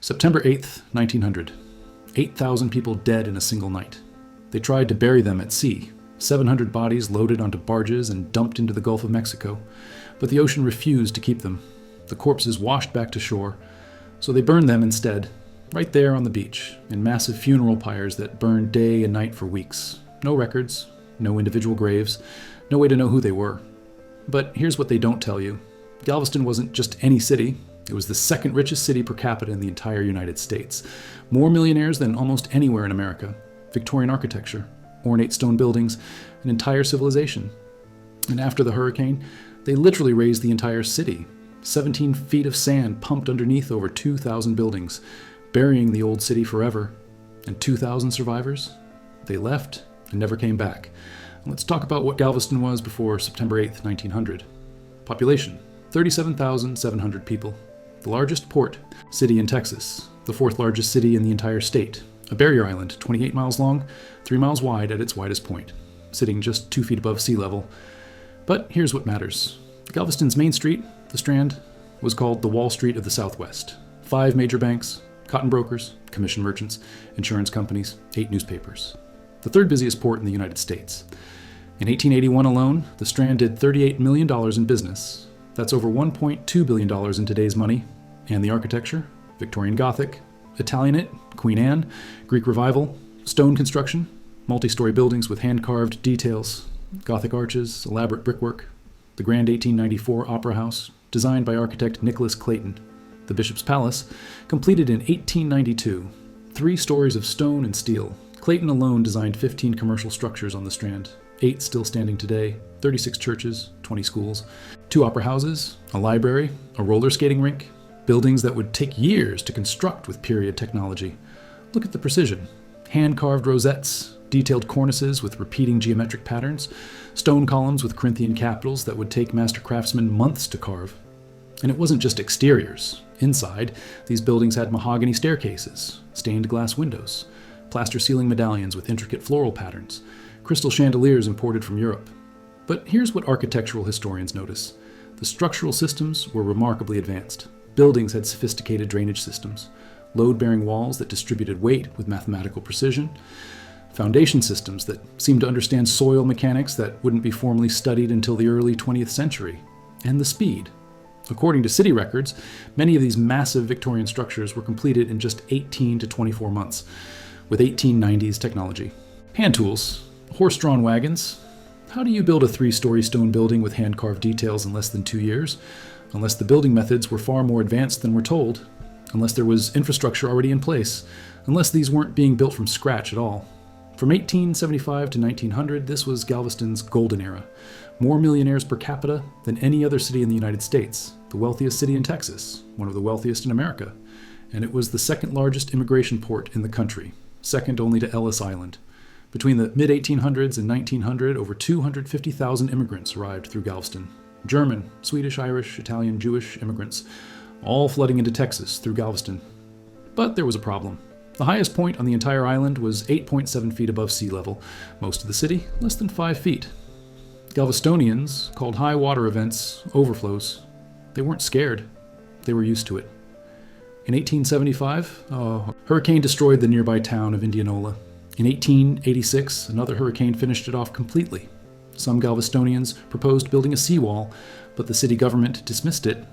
September 8th, 1900. 8,000 people dead in a single night. They tried to bury them at sea, 700 bodies loaded onto barges and dumped into the Gulf of Mexico, but the ocean refused to keep them. The corpses washed back to shore, so they burned them instead, right there on the beach, in massive funeral pyres that burned day and night for weeks. No records, no individual graves, no way to know who they were. But here's what they don't tell you. Galveston wasn't just any city. It was the second richest city per capita in the entire United States. More millionaires than almost anywhere in America. Victorian architecture, ornate stone buildings, an entire civilization. And after the hurricane, they literally razed the entire city. 17 feet of sand pumped underneath over 2,000 buildings, burying the old city forever. And 2,000 survivors? They left and never came back. Let's talk about what Galveston was before September 8th, 1900. Population, 37,700 people. The largest port city in Texas, the fourth largest city in the entire state. A barrier island, 28 miles long, 3 miles wide at its widest point, sitting just 2 feet above sea level. But here's what matters. Galveston's main street, the Strand, was called the Wall Street of the Southwest. 5 major banks, cotton brokers, commission merchants, insurance companies, 8 newspapers. The third busiest port in the United States. In 1881 alone, the Strand did $38 million in business. That's over $1.2 billion in today's money. And the architecture, Victorian Gothic, Italianate, Queen Anne, Greek Revival, stone construction, multi-story buildings with hand-carved details, Gothic arches, elaborate brickwork, the grand 1894 Opera House, designed by architect Nicholas Clayton, the Bishop's Palace, completed in 1892, 3 stories of stone and steel. Clayton alone designed 15 commercial structures on the Strand, 8 still standing today, 36 churches, 20 schools, 2 opera houses, a library, a roller skating rink, buildings that would take years to construct with period technology. Look at the precision. Hand-carved rosettes, detailed cornices with repeating geometric patterns, stone columns with Corinthian capitals that would take master craftsmen months to carve. And it wasn't just exteriors. Inside, these buildings had mahogany staircases, stained glass windows, plaster ceiling medallions with intricate floral patterns, crystal chandeliers imported from Europe. But here's what architectural historians notice. The structural systems were remarkably advanced. Buildings had sophisticated drainage systems, load-bearing walls that distributed weight with mathematical precision, foundation systems that seemed to understand soil mechanics that wouldn't be formally studied until the early 20th century, and the speed. According to city records, many of these massive Victorian structures were completed in just 18 to 24 months, with 1890s technology. Hand tools, horse-drawn wagons. How do you build a 3-story stone building with hand-carved details in less than 2 years? Unless the building methods were far more advanced than we're told, unless there was infrastructure already in place, unless these weren't being built from scratch at all. From 1875 to 1900, this was Galveston's golden era. More millionaires per capita than any other city in the United States, the wealthiest city in Texas, one of the wealthiest in America, and it was the second largest immigration port in the country, second only to Ellis Island. Between the mid-1800s and 1900, over 250,000 immigrants arrived through Galveston. German, Swedish, Irish, Italian, Jewish immigrants, all flooding into Texas through Galveston. But there was a problem. The highest point on the entire island was 8.7 feet above sea level, most of the city less than 5 feet. Galvestonians called high water events overflows. They weren't scared. They were used to it. In 1875, a hurricane destroyed the nearby town of Indianola. In 1886, another hurricane finished it off completely. Some Galvestonians proposed building a seawall, but the city government dismissed it.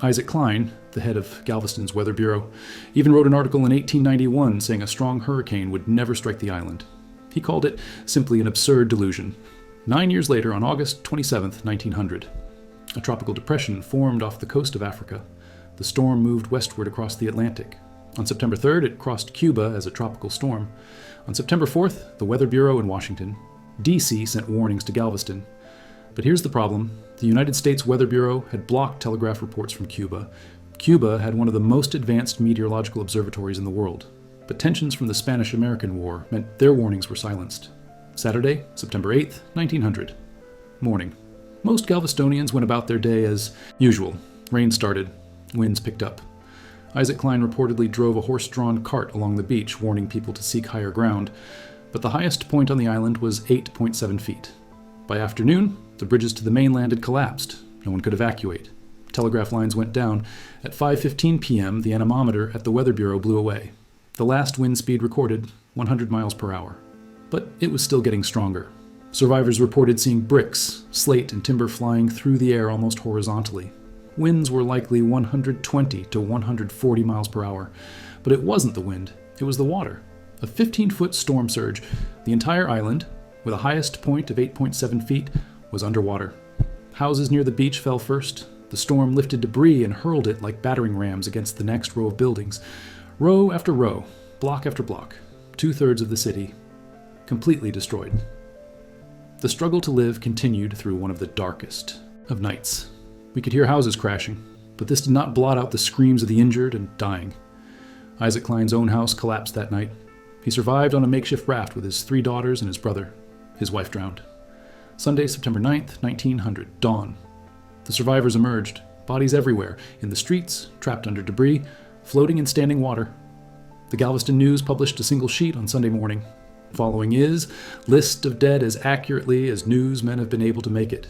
Isaac Klein, the head of Galveston's Weather Bureau, even wrote an article in 1891 saying a strong hurricane would never strike the island. He called it simply an absurd delusion. 9 years later, on August 27, 1900, a tropical depression formed off the coast of Africa. The storm moved westward across the Atlantic. On September 3rd, it crossed Cuba as a tropical storm. On September 4th, the Weather Bureau in Washington, D.C. sent warnings to Galveston. But here's the problem. The United States Weather Bureau had blocked telegraph reports from Cuba. Cuba had one of the most advanced meteorological observatories in the world. But tensions from the Spanish-American War meant their warnings were silenced. Saturday, September 8th, 1900. Morning. Most Galvestonians went about their day as usual. Rain started. Winds picked up. Isaac Klein reportedly drove a horse-drawn cart along the beach, warning people to seek higher ground. But the highest point on the island was 8.7 feet. By afternoon, the bridges to the mainland had collapsed. No one could evacuate. Telegraph lines went down. At 5:15 p.m., the anemometer at the Weather Bureau blew away. The last wind speed recorded, 100 miles per hour. But it was still getting stronger. Survivors reported seeing bricks, slate, and timber flying through the air almost horizontally. Winds were likely 120 to 140 miles per hour. But it wasn't the wind, it was the water. A 15-foot storm surge. The entire island, with a highest point of 8.7 feet, was underwater. Houses near the beach fell first. The storm lifted debris and hurled it like battering rams against the next row of buildings. Row after row, block after block. 2/3 of the city, completely destroyed. The struggle to live continued through one of the darkest of nights. We could hear houses crashing, but this did not blot out the screams of the injured and dying. Isaac Klein's own house collapsed that night. He survived on a makeshift raft with his 3 daughters and his brother. His wife drowned. Sunday, September 9th, 1900, dawn. The survivors emerged, bodies everywhere, in the streets, trapped under debris, floating in standing water. The Galveston News published a single sheet on Sunday morning. Following is list of dead as accurately as newsmen have been able to make it.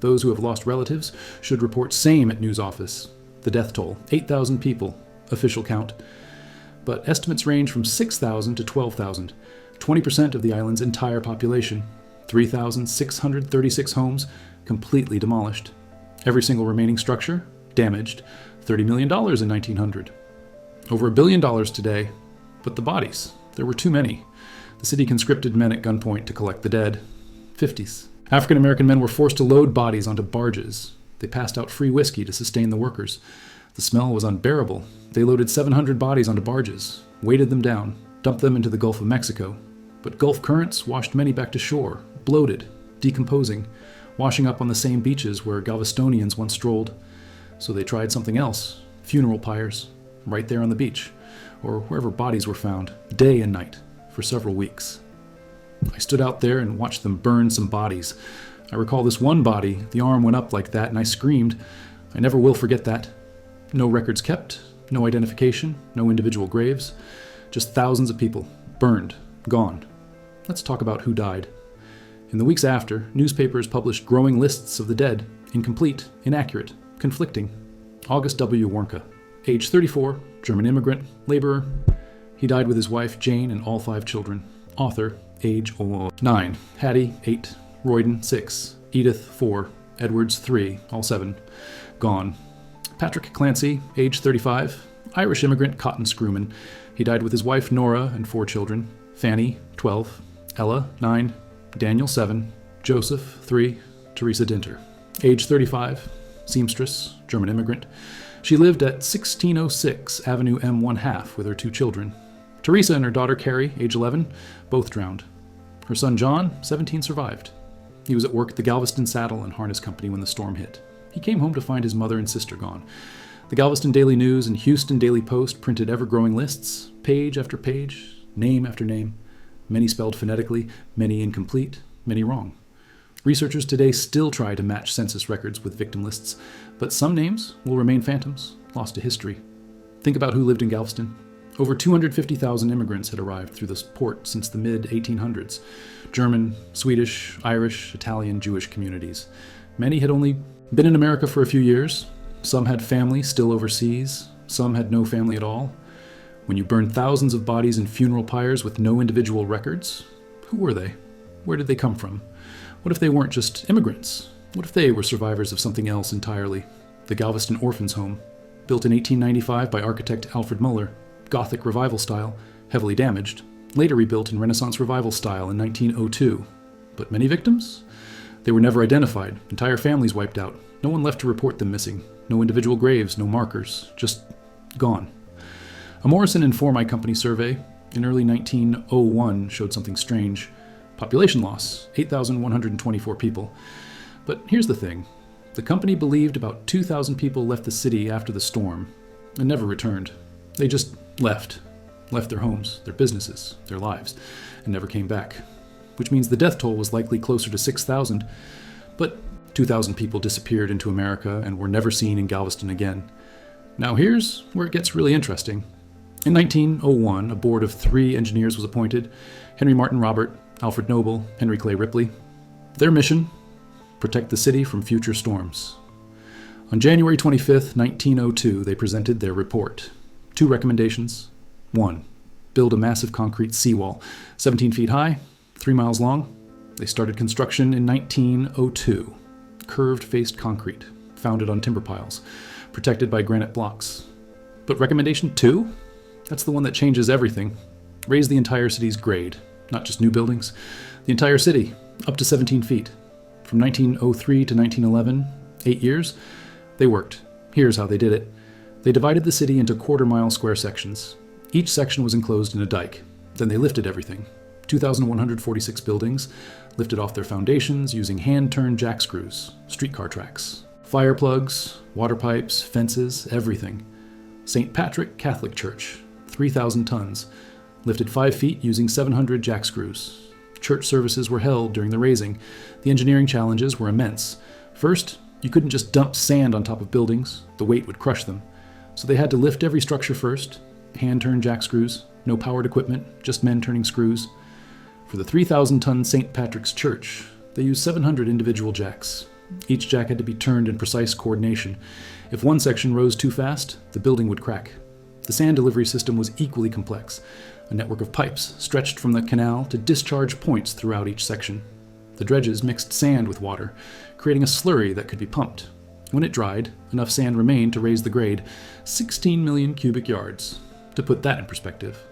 Those who have lost relatives should report same at news office. The death toll, 8,000 people, official count. But estimates range from 6,000 to 12,000, 20% of the island's entire population. 3,636 homes completely demolished. Every single remaining structure damaged. $30 million in 1900. Over $1 billion today. But the bodies, there were too many. The city conscripted men at gunpoint to collect the dead. 50s. African American men were forced to load bodies onto barges. They passed out free whiskey to sustain the workers. The smell was unbearable. They loaded 700 bodies onto barges, weighted them down, dumped them into the Gulf of Mexico. But Gulf currents washed many back to shore, bloated, decomposing, washing up on the same beaches where Galvestonians once strolled. So they tried something else, funeral pyres, right there on the beach, or wherever bodies were found, day and night, for several weeks. I stood out there and watched them burn some bodies. I recall this one body, the arm went up like that, and I screamed. I never will forget that. No records kept, no identification, no individual graves, just thousands of people, burned, gone. Let's talk about who died. In the weeks after, newspapers published growing lists of the dead, incomplete, inaccurate, conflicting. August W. Warnke, age 34, German immigrant, laborer. He died with his wife, Jane, and all 5 children. Author, age 9. Hattie, 8. Royden, 6. Edith, 4. Edwards, 3. All 7. Gone. Patrick Clancy, age 35. Irish immigrant, cotton screwman. He died with his wife, Nora, and 4 children. Fanny, 12. Ella, 9. Daniel, 7. Joseph, 3. Teresa Dinter. Age 35. Seamstress, German immigrant. She lived at 1606 Avenue M 1/2 with her 2 children. Teresa and her daughter Carrie, age 11, both drowned. Her son John, 17, survived. He was at work at the Galveston Saddle and Harness Company when the storm hit. He came home to find his mother and sister gone. The Galveston Daily News and Houston Daily Post printed ever-growing lists, page after page, name after name, many spelled phonetically, many incomplete, many wrong. Researchers today still try to match census records with victim lists, but some names will remain phantoms, lost to history. Think about who lived in Galveston. Over 250,000 immigrants had arrived through this port since the mid-1800s. German, Swedish, Irish, Italian, Jewish communities. Many had only been in America for a few years. Some had family still overseas. Some had no family at all. When you burn thousands of bodies in funeral pyres with no individual records, who were they? Where did they come from? What if they weren't just immigrants? What if they were survivors of something else entirely? The Galveston Orphans Home, built in 1895 by architect Alfred Muller, Gothic revival style, heavily damaged, later rebuilt in Renaissance revival style in 1902. But many victims? They were never identified, entire families wiped out, no one left to report them missing, no individual graves, no markers, just gone. A Morrison and For My Company survey in early 1901 showed something strange. Population loss, 8,124 people. But here's the thing. The company believed about 2,000 people left the city after the storm and never returned. They just left their homes, their businesses, their lives, and never came back. Which means the death toll was likely closer to 6,000, but 2,000 people disappeared into America and were never seen in Galveston again. Now here's where it gets really interesting. In 1901, a board of 3 engineers was appointed: Henry Martin Robert, Alfred Noble, Henry Clay Ripley. Their mission: protect the city from future storms. On January 25th, 1902, they presented their report. 2 recommendations. 1. Build a massive concrete seawall, 17 feet high, 3 miles long. They started construction in 1902. Curved-faced concrete, founded on timber piles, protected by granite blocks. But recommendation 2? That's the one that changes everything. Raise the entire city's grade, not just new buildings. The entire city, up to 17 feet. From 1903 to 1911, 8 years, they worked. Here's how they did it. They divided the city into quarter-mile square sections. Each section was enclosed in a dike. Then they lifted everything. 2,146 buildings, lifted off their foundations using hand-turned jack screws, streetcar tracks, fire plugs, water pipes, fences, everything. St. Patrick Catholic Church, 3,000 tons, lifted 5 feet using 700 jack screws. Church services were held during the raising. The engineering challenges were immense. First, you couldn't just dump sand on top of buildings. The weight would crush them. So they had to lift every structure first, hand-turned jack screws, no powered equipment, just men turning screws. For the 3,000-ton St. Patrick's Church, they used 700 individual jacks. Each jack had to be turned in precise coordination. If one section rose too fast, the building would crack. The sand delivery system was equally complex. A network of pipes stretched from the canal to discharge points throughout each section. The dredges mixed sand with water, creating a slurry that could be pumped. When it dried, enough sand remained to raise the grade, 16 million cubic yards. To put that in perspective,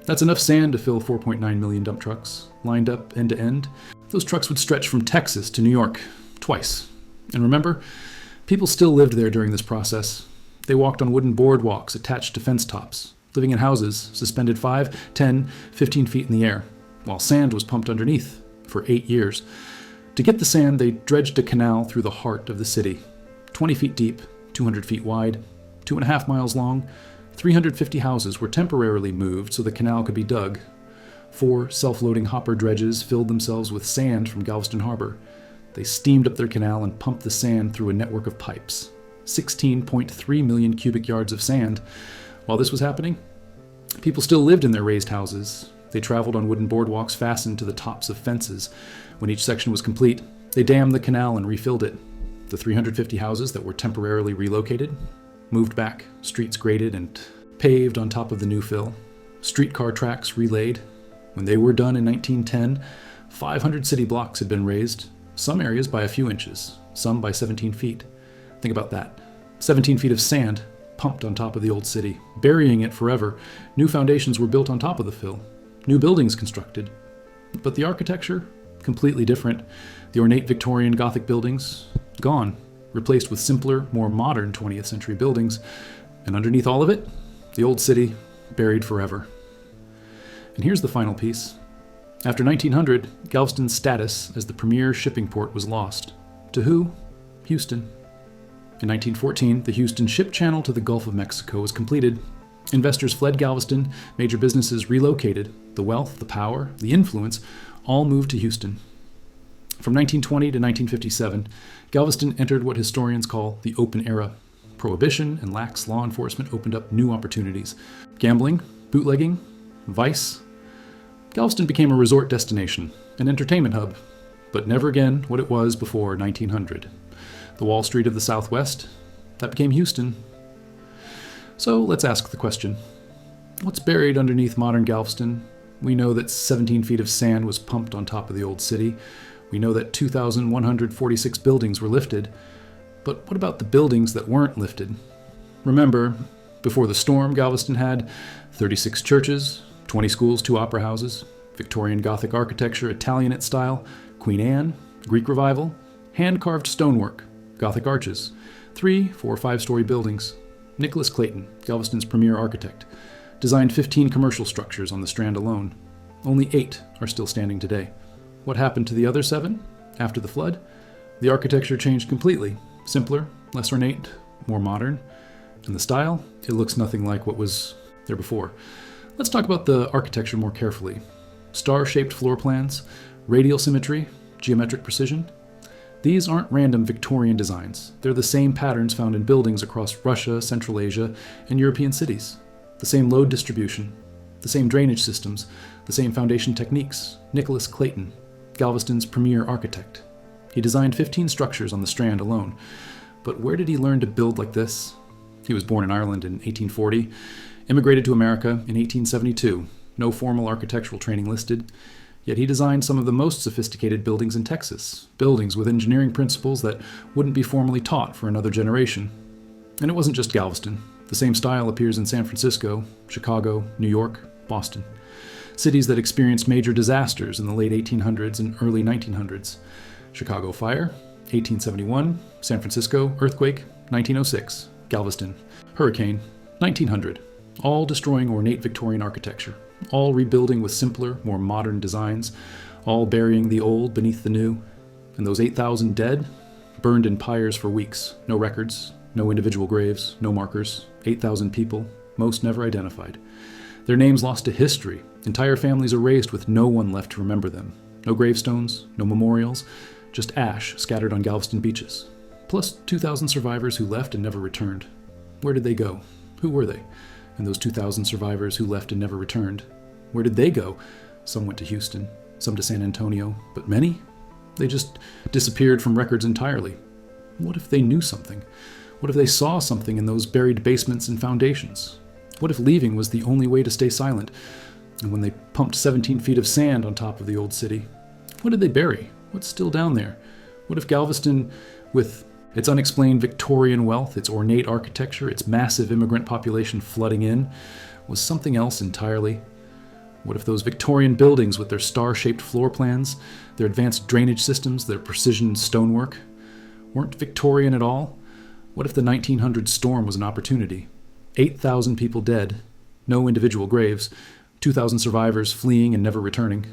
that's enough sand to fill 4.9 million dump trucks, lined up end to end. Those trucks would stretch from Texas to New York, twice. And remember, people still lived there during this process. They walked on wooden boardwalks attached to fence tops, living in houses suspended 5, 10, 15 feet in the air, while sand was pumped underneath for 8 years. To get the sand, they dredged a canal through the heart of the city, 20 feet deep, 200 feet wide, 2.5 miles long. 350 houses were temporarily moved so the canal could be dug. 4 self-loading hopper dredges filled themselves with sand from Galveston Harbor. They steamed up their canal and pumped the sand through a network of pipes. 16.3 million cubic yards of sand. While this was happening, people still lived in their raised houses. They traveled on wooden boardwalks fastened to the tops of fences. When each section was complete, they dammed the canal and refilled it. The 350 houses that were temporarily relocated moved back, streets graded and paved on top of the new fill, streetcar tracks relaid. When they were done in 1910, 500 city blocks had been raised, some areas by a few inches, some by 17 feet. Think about that. 17 feet of sand pumped on top of the old city, burying it forever. New foundations were built on top of the fill, new buildings constructed. But the architecture, completely different. The ornate Victorian Gothic buildings, gone, replaced with simpler, more modern 20th century buildings, and underneath all of it, the old city, buried forever. And here's the final piece. After 1900, Galveston's status as the premier shipping port was lost. To who? Houston. In 1914, the Houston ship channel to the Gulf of Mexico was completed. Investors fled Galveston, major businesses relocated, the wealth, the power, the influence, all moved to Houston. From 1920 to 1957, Galveston entered what historians call the Open Era. Prohibition and lax law enforcement opened up new opportunities. Gambling, bootlegging, vice. Galveston became a resort destination, an entertainment hub, but never again what it was before 1900. The Wall Street of the Southwest, that became Houston. So let's ask the question, what's buried underneath modern Galveston? We know that 17 feet of sand was pumped on top of the old city. We know that 2,146 buildings were lifted. But what about the buildings that weren't lifted? Remember, before the storm, Galveston had 36 churches, 20 schools, 2 opera houses, Victorian Gothic architecture, Italianate style, Queen Anne, Greek Revival, hand-carved stonework, Gothic arches, 3, 4, 5-story buildings. Nicholas Clayton, Galveston's premier architect, designed 15 commercial structures on the Strand alone. Only 8 are still standing today. What happened to the other 7? After the flood, the architecture changed completely. Simpler, less ornate, more modern. And the style, it looks nothing like what was there before. Let's talk about the architecture more carefully. Star-shaped floor plans, radial symmetry, geometric precision. These aren't random Victorian designs. They're the same patterns found in buildings across Russia, Central Asia, and European cities. The same load distribution, the same drainage systems, the same foundation techniques. Nicholas Clayton, Galveston's premier architect. He designed 15 structures on the Strand alone. But where did he learn to build like this? He was born in Ireland in 1840, immigrated to America in 1872, no formal architectural training listed, yet he designed some of the most sophisticated buildings in Texas, buildings with engineering principles that wouldn't be formally taught for another generation. And it wasn't just Galveston. The same style appears in San Francisco, Chicago, New York, Boston, cities that experienced major disasters in the late 1800s and early 1900s. Chicago fire, 1871, San Francisco earthquake, 1906, Galveston hurricane, 1900, all destroying ornate Victorian architecture, all rebuilding with simpler, more modern designs, all burying the old beneath the new. And those 8,000 dead, burned in pyres for weeks, no records, no individual graves, no markers, 8,000 people, most never identified. Their names lost to history, entire families erased with no one left to remember them. No gravestones, no memorials, just ash scattered on Galveston beaches. Plus 2,000 survivors who left and never returned. Where did they go? Who were they? And those 2,000 survivors who left and never returned, where did they go? Some went to Houston, some to San Antonio, but many? They just disappeared from records entirely. What if they knew something? What if they saw something in those buried basements and foundations? What if leaving was the only way to stay silent? And when they pumped 17 feet of sand on top of the old city, what did they bury? What's still down there? What if Galveston, with its unexplained Victorian wealth, its ornate architecture, its massive immigrant population flooding in, was something else entirely? What if those Victorian buildings with their star-shaped floor plans, their advanced drainage systems, their precision stonework, weren't Victorian at all? What if the 1900 storm was an opportunity? 8,000 people dead, no individual graves, 2,000 survivors fleeing and never returning,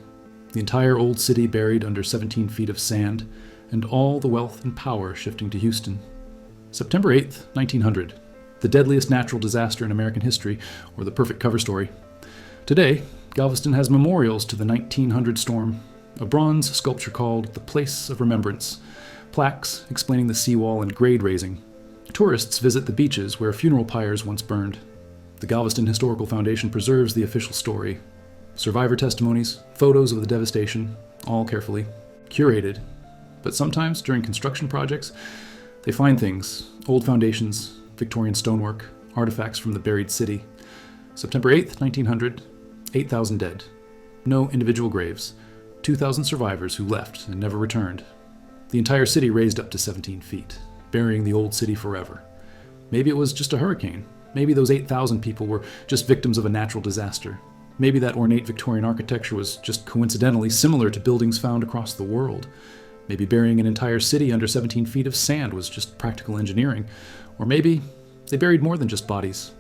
the entire old city buried under 17 feet of sand, and all the wealth and power shifting to Houston. September 8th, 1900, the deadliest natural disaster in American history, or the perfect cover story. Today, Galveston has memorials to the 1900 storm, a bronze sculpture called the Place of Remembrance, plaques explaining the seawall and grade raising. Tourists visit the beaches where funeral pyres once burned. The Galveston Historical Foundation preserves the official story. Survivor testimonies, photos of the devastation, all carefully curated. But sometimes, during construction projects, they find things, old foundations, Victorian stonework, artifacts from the buried city. September 8th, 1900, 8,000 dead. No individual graves. 2,000 survivors who left and never returned. The entire city raised up to 17 feet, burying the old city forever. Maybe it was just a hurricane. Maybe those 8,000 people were just victims of a natural disaster. Maybe that ornate Victorian architecture was just coincidentally similar to buildings found across the world. Maybe burying an entire city under 17 feet of sand was just practical engineering. Or maybe they buried more than just bodies.